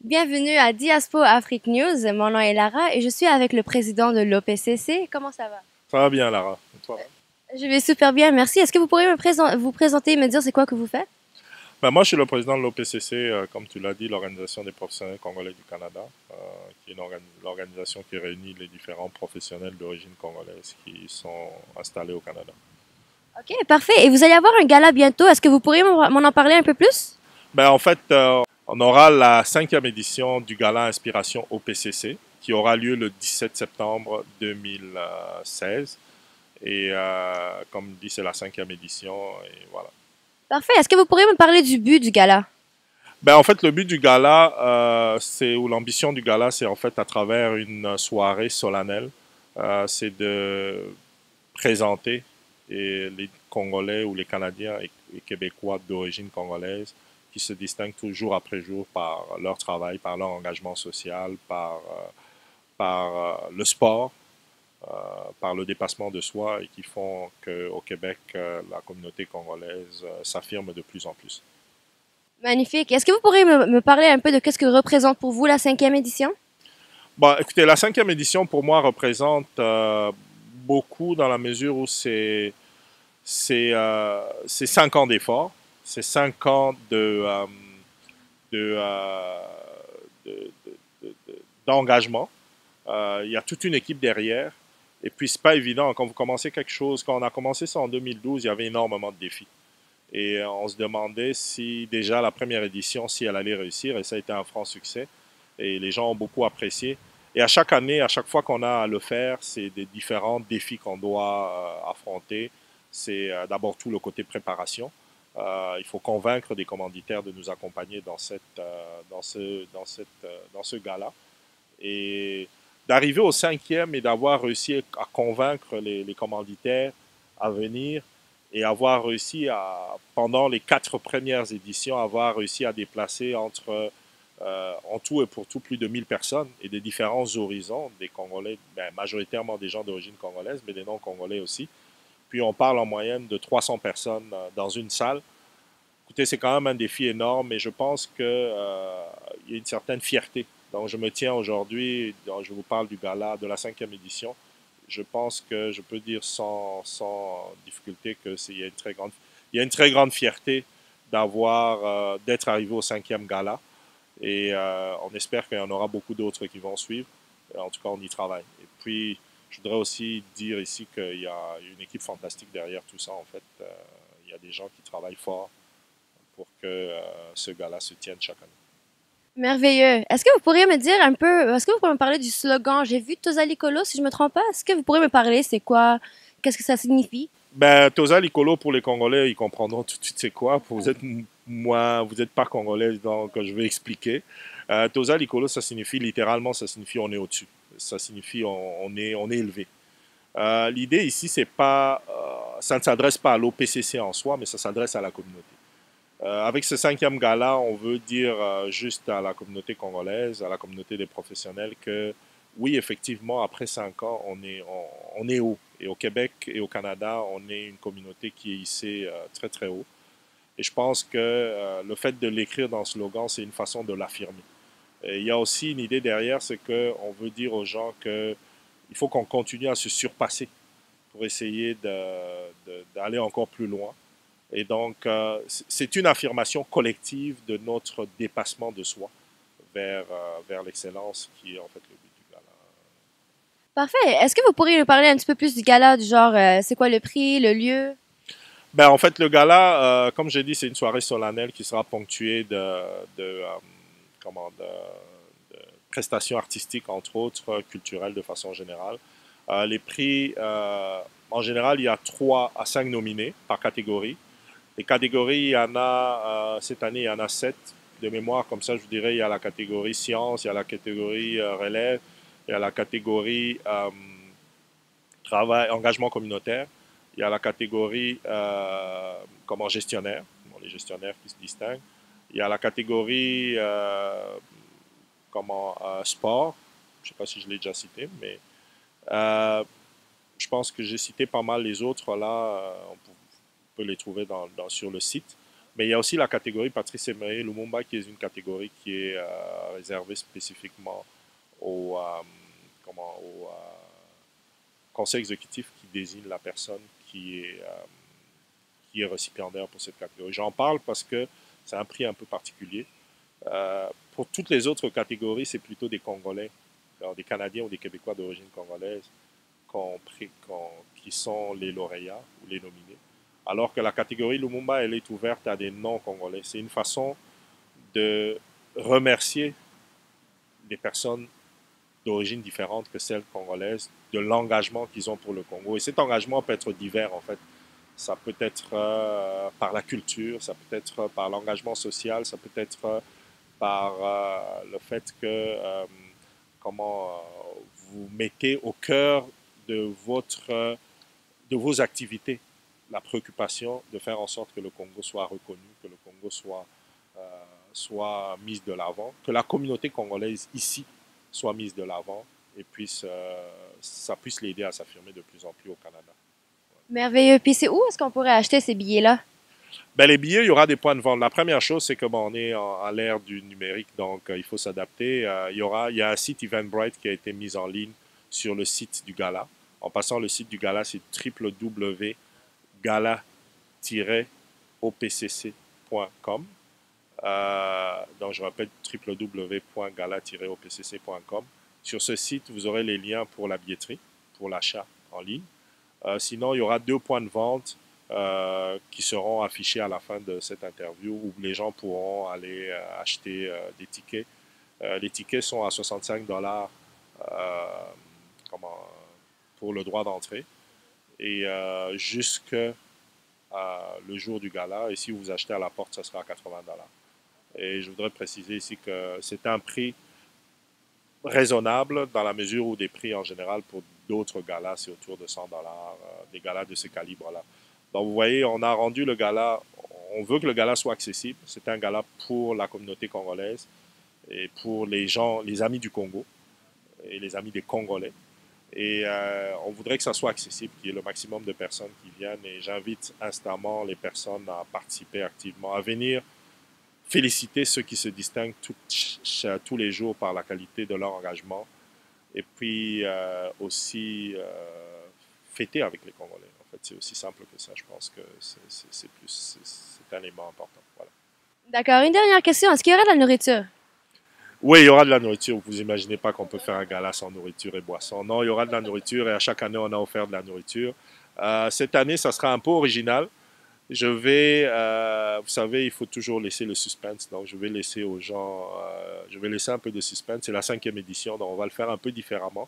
Bienvenue à Diaspo Afrique News. Mon nom est Lara et je suis avec le président de l'OPCC. Comment ça va? Ça va bien, Lara. Et toi? Je vais super bien, merci. Est-ce que vous pourriez vous présenter et me dire c'est quoi que vous faites? Moi, je suis le président de l'OPCC, comme tu l'as dit, l'Organisation des professionnels congolais du Canada, qui est l'organisation qui réunit les différents professionnels d'origine congolaise qui sont installés au Canada. Ok, parfait. Et vous allez avoir un gala bientôt. Est-ce que vous pourriez m'en en parler un peu plus? En fait, on aura la 5e édition du gala Inspiration OPCC, qui aura lieu le 17 septembre 2016. Et comme dit, c'est la 5e édition, et voilà. Parfait. Est-ce que vous pourriez me parler du but du gala? En fait, le but du gala, ou l'ambition du gala, c'est en fait à travers une soirée solennelle, c'est de présenter les Congolais ou les Canadiens et Québécois d'origine congolaise qui se distinguent tout jour après jour par leur travail, par leur engagement social, par le sport, par le dépassement de soi et qui font qu'au Québec, la communauté congolaise s'affirme de plus en plus. Magnifique. Est-ce que vous pourriez me parler un peu de qu'est-ce que représente pour vous la 5e édition? Écoutez, la 5e édition pour moi représente beaucoup dans la mesure où c'est 5 ans d'efforts, c'est 5 ans de, euh, de- d'engagement. Il y a toute une équipe derrière. Et puis, c'est pas évident. Quand vous commencez quelque chose, quand on a commencé ça en 2012, il y avait énormément de défis. Et on se demandait si déjà la première édition, si elle allait réussir. Et ça a été un franc succès. Et les gens ont beaucoup apprécié. Et à chaque année, à chaque fois qu'on a à le faire, c'est des différents défis qu'on doit affronter. C'est d'abord tout le côté préparation. Il faut convaincre des commanditaires de nous accompagner dans ce gala. Et d'arriver au 5e et d'avoir réussi à convaincre les commanditaires à venir et avoir réussi pendant les 4 premières éditions, avoir réussi à déplacer en tout et pour tout, plus de 1000 personnes et des différents horizons, des Congolais, majoritairement des gens d'origine congolaise, mais des non-congolais aussi. Puis on parle en moyenne de 300 personnes dans une salle. Écoutez, c'est quand même un défi énorme et je pense qu'il y a une certaine fierté. Donc je me tiens aujourd'hui, je vous parle du gala de la 5e édition. Je pense que je peux dire sans difficulté qu'il y a il y a une très grande fierté d'être arrivé au 5e gala. Et on espère qu'il y en aura beaucoup d'autres qui vont suivre. En tout cas, on y travaille. Et puis, je voudrais aussi dire ici qu'il y a une équipe fantastique derrière tout ça. En fait, il y a des gens qui travaillent fort pour que ce gala se tienne chaque année. Merveilleux. Est-ce que vous pourriez me dire un peu, est-ce que vous pourriez me parler du slogan? J'ai vu Toza Likolo, si je me trompe pas. Est-ce que vous pourriez me parler, c'est quoi? Qu'est-ce que ça signifie? Toza Likolo, pour les Congolais, ils comprendront tout de suite c'est quoi. Vous êtes pas Congolais, donc je vais expliquer. Toza Likolo, ça signifie littéralement, ça signifie on est au-dessus. Ça signifie on est élevé. L'idée ici, c'est pas, ça ne s'adresse pas à l'OPCC en soi, mais ça s'adresse à la communauté. Avec ce 5e gala, on veut dire juste à la communauté congolaise, à la communauté des professionnels que oui, effectivement, après 5 ans, on est haut. Et au Québec et au Canada, on est une communauté qui est hissée très très haut. Et je pense que le fait de l'écrire dans le slogan, c'est une façon de l'affirmer. Et il y a aussi une idée derrière, c'est qu'on veut dire aux gens qu'il faut qu'on continue à se surpasser pour essayer d'aller encore plus loin. Et donc, c'est une affirmation collective de notre dépassement de soi vers l'excellence qui est en fait le but du gala. Parfait. Est-ce que vous pourriez nous parler un petit peu plus du gala, du genre, c'est quoi le prix, le lieu? En fait, le gala, comme j'ai dit, c'est une soirée solennelle qui sera ponctuée comment, de prestations artistiques, entre autres, culturelles de façon générale. Les prix, en général, il y a 3 à 5 nominés par catégorie. Les catégories, il y en a, cette année, il y en a 7 de mémoire. Comme ça, je vous dirais, il y a la catégorie sciences, il y a la catégorie relève, il y a la catégorie travail, engagement communautaire, il y a la catégorie comment gestionnaire, bon, les gestionnaires qui se distinguent. Il y a la catégorie sport, je ne sais pas si je l'ai déjà cité, mais euh, Je pense que j'ai cité pas mal les autres là. On peut les trouver sur le site. Mais il y a aussi la catégorie Patrice Emery Lumumba qui est une catégorie qui est réservée spécifiquement au conseil exécutif qui désigne la personne qui est récipiendaire pour cette catégorie. J'en parle parce que c'est un prix un peu particulier. Pour toutes les autres catégories, c'est plutôt des Congolais, alors des Canadiens ou des Québécois d'origine congolaise qui sont les lauréats ou les nominés. Alors que la catégorie Lumumba, elle est ouverte à des non-Congolais. C'est une façon de remercier des personnes d'origine différente que celles congolaises, de l'engagement qu'ils ont pour le Congo. Et cet engagement peut être divers, en fait. Ça peut être par la culture, ça peut être par l'engagement social, ça peut être par le fait que vous mettez au cœur de vos activités la préoccupation de faire en sorte que le Congo soit reconnu, que le Congo soit mis de l'avant, que la communauté congolaise ici soit mise de l'avant et ça puisse l'aider à s'affirmer de plus en plus au Canada. Merveilleux. Puis c'est où est-ce qu'on pourrait acheter ces billets-là? Ben, les billets, il y aura des points de vente. La première chose, c'est que on est à l'ère du numérique, donc il faut s'adapter. Il y a un site Eventbrite qui a été mis en ligne sur le site du gala. En passant, le site du gala, c'est www.gala-opcc.com. Donc, je répète, www.gala-opcc.com. Sur ce site, vous aurez les liens pour la billetterie, pour l'achat en ligne. Sinon, il y aura 2 points de vente qui seront affichés à la fin de cette interview où les gens pourront aller acheter des tickets. Les tickets sont à 65 $ pour le droit d'entrée et jusque le jour du gala. Et si vous achetez à la porte, ça sera à 80 $. Et je voudrais préciser ici que c'est un prix raisonnable dans la mesure où des prix en général pour d'autres galas, c'est autour de 100 $, des galas de ce calibre-là. Donc vous voyez, on a rendu le gala, on veut que le gala soit accessible. C'est un gala pour la communauté congolaise et pour les gens, les amis du Congo et les amis des Congolais. Et on voudrait que ça soit accessible, qu'il y ait le maximum de personnes qui viennent. Et j'invite instamment les personnes à participer activement, à venir féliciter ceux qui se distinguent tous les jours par la qualité de leur engagement. Et puis aussi fêter avec les Congolais. En fait, c'est aussi simple que ça. Je pense que c'est un élément important. Voilà. D'accord. Une dernière question. Est-ce qu'il y aura de la nourriture? Oui, il y aura de la nourriture. Vous imaginez pas qu'on peut faire un gala sans nourriture et boisson. Non, il y aura de la nourriture et à chaque année, on a offert de la nourriture. Cette année, ça sera un peu original. Je vais, vous savez, il faut toujours laisser le suspense. Donc, je vais laisser aux gens, je vais laisser un peu de suspense. C'est la 5e édition, donc on va le faire un peu différemment.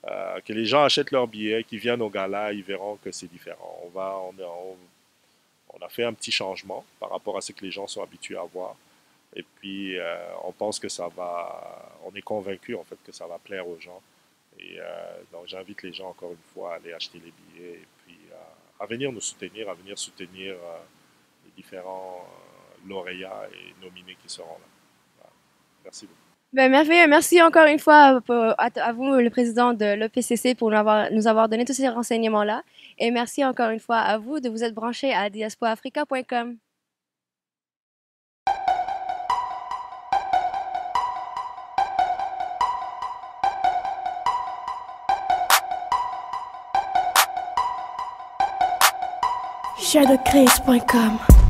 Que les gens achètent leurs billets, qu'ils viennent au gala, ils verront que c'est différent. On a fait un petit changement par rapport à ce que les gens sont habitués à voir. Et puis, on pense que on est convaincu en fait que ça va plaire aux gens. Et donc, j'invite les gens encore une fois à aller acheter les billets et puis à venir nous soutenir, à venir soutenir les différents lauréats et nominés qui seront là. Voilà. Merci beaucoup. Ben, merveilleux. Merci encore une fois à vous, le président de l'OPCC, pour nous avoir donné tous ces renseignements-là. Et merci encore une fois à vous de vous être branchés à diasporaafrica.com. ShadowCraze.com